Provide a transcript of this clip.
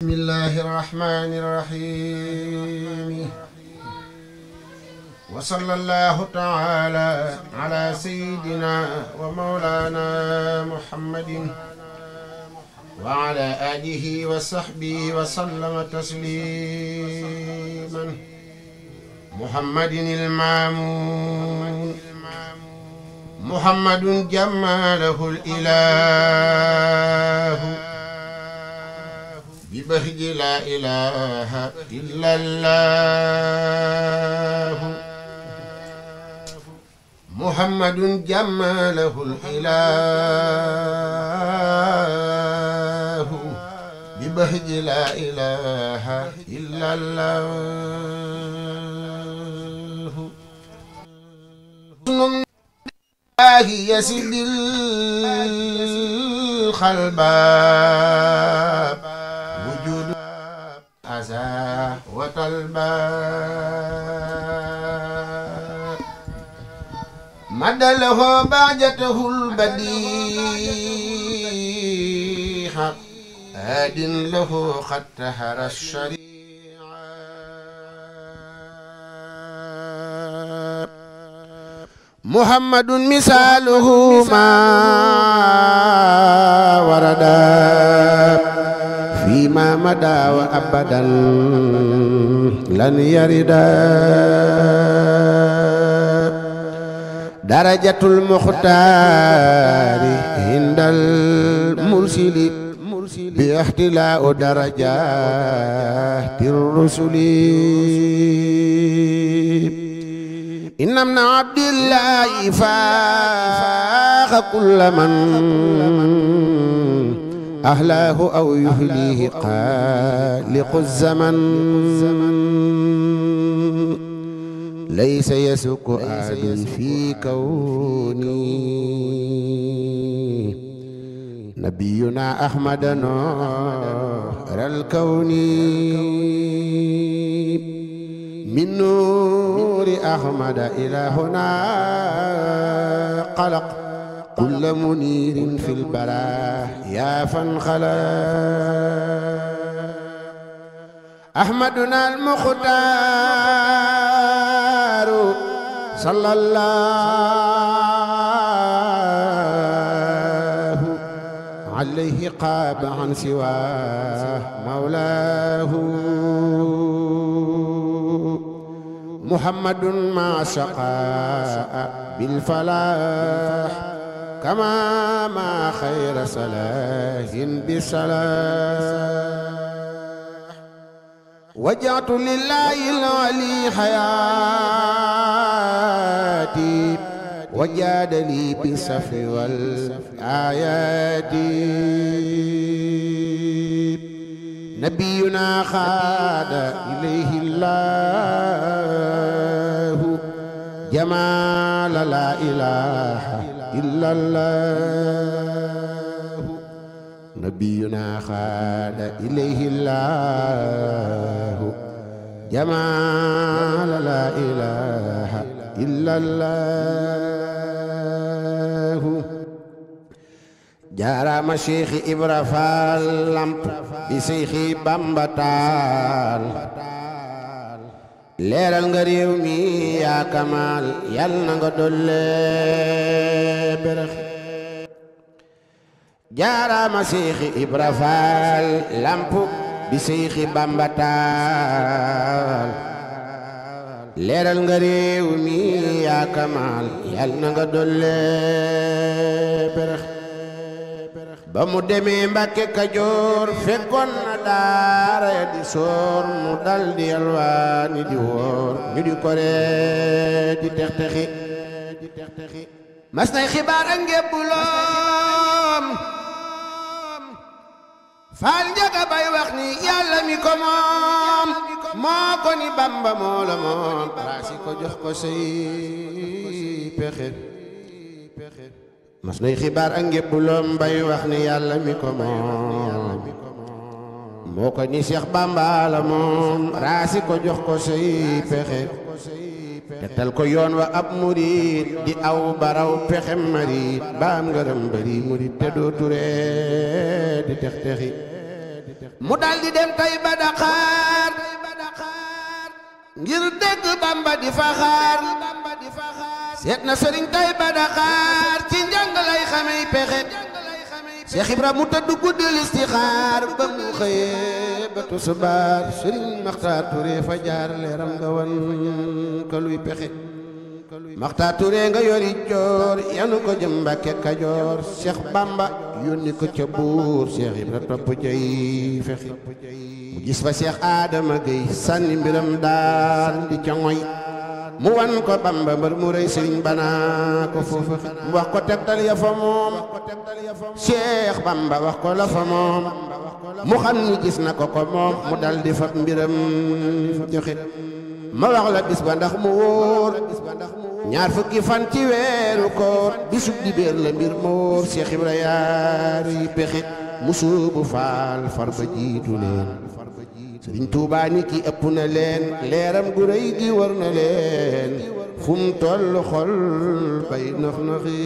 بسم الله الرحمن الرحيم وصلى الله تعالى على سيدنا ومولانا محمد وعلى آله وصحبه وسلم تسليما محمد المامون محمد جماله الإله ببهج لا إله إلا الله محمد جماله الإله ببهج لا إله إلا الله الله يسد الخلباب وجود أزا وطلباب مد له بعجته البديع هاد له قد تهر الشريعة محمد مثاله ما ورد فيما مدى وأبدا لن يرد درجة المختار عند المرسل باختلاء درجات الرسل إن ابن عبد الله فاق كل من أهلاه أو يهليه خالق الزمن ليس يسك أحد في كوني نبينا أحمد نور الكون من نور أحمد إلى هنا قلق كل منير في البرايا فانخلق أحمدنا المختار صلى الله عليه قاب عن سواه مولاه محمد ما شقاء بالفلاح كما ما خير صلاح بصلاح وجعت لله العلي حياتي وجاد لي بالصف والآيات نبينا خاد إليه الله جمال لا إله إلا الله نبينا خاد إليه الله جمال لا إله إلا الله جارام شيخ إبرا فال لامب بشيخ بامبا تال leeral nga réew mi yaa Kamal yal na nga dolle berex jaaraama Seexi Ibra Faal lamp bi Seexi Bamba taal leeral nga réew mi yaa Kamal yal na nga dolle berex ba mu demee Mbàkke Kajoor fekkoon na daara ya di soor mu dal di yalwaani di woor ñu di kore di tex-texi mas nay xibaar ak ngébbuloom Faal Njaga bay wax ni yàlla mi ko moom moo ko ni Bamba moo la moom raasi ko jox ko say pexe mas nay xibaar ak ngébbuloom bay wax ni yàlla mi ko moom moo ko ni Seex Bamba la moom raasi ko jox ko say pexe tegtal ko yoon wa ab murid di aw baraw pexem marit ba am ngërëm bari murid te doo ture di tex texi mu daldi dem Tayba Dakar ngir dégg Bamba di fa xaar seet na sëriñ Tayba Dakar ci njàng lay xamey pexe Seex Ibra mu tëdd guddi listixaar ba mu xëyee ba tusubaar sëriñ Maxtaar Ture fa jaar leeram nga wan ka luy pexe Maxtaar Ture nga yori joor yanu ko jëm Mbàkke Kajoor Seex Bamba yónni ko ca buur Seex Ibra topp cay fexe mu gis fa Seex Adama Gey sànni mbiram daal di ca ngoy mu wan ko Bamba mbër mu rëy sëriñ bana ko foofa mu wax ko tegtal ya fa moom Seex Bamba wax ko la fa moom mu xam ni gis na ko moom mu dal di fab mbiram joxe ma wax la bis ba ndax mu wóor ñaar fukki fan ci weeru koor bisub dibéer la mbir ma wóor Seex Ibra yaari pexe mu suubu faal far ba jiitu leen Sëriñ Tuubaa ni ki ëpp na leen leeram gu rëy gi war na leen fu mu toll xol bay nax naxi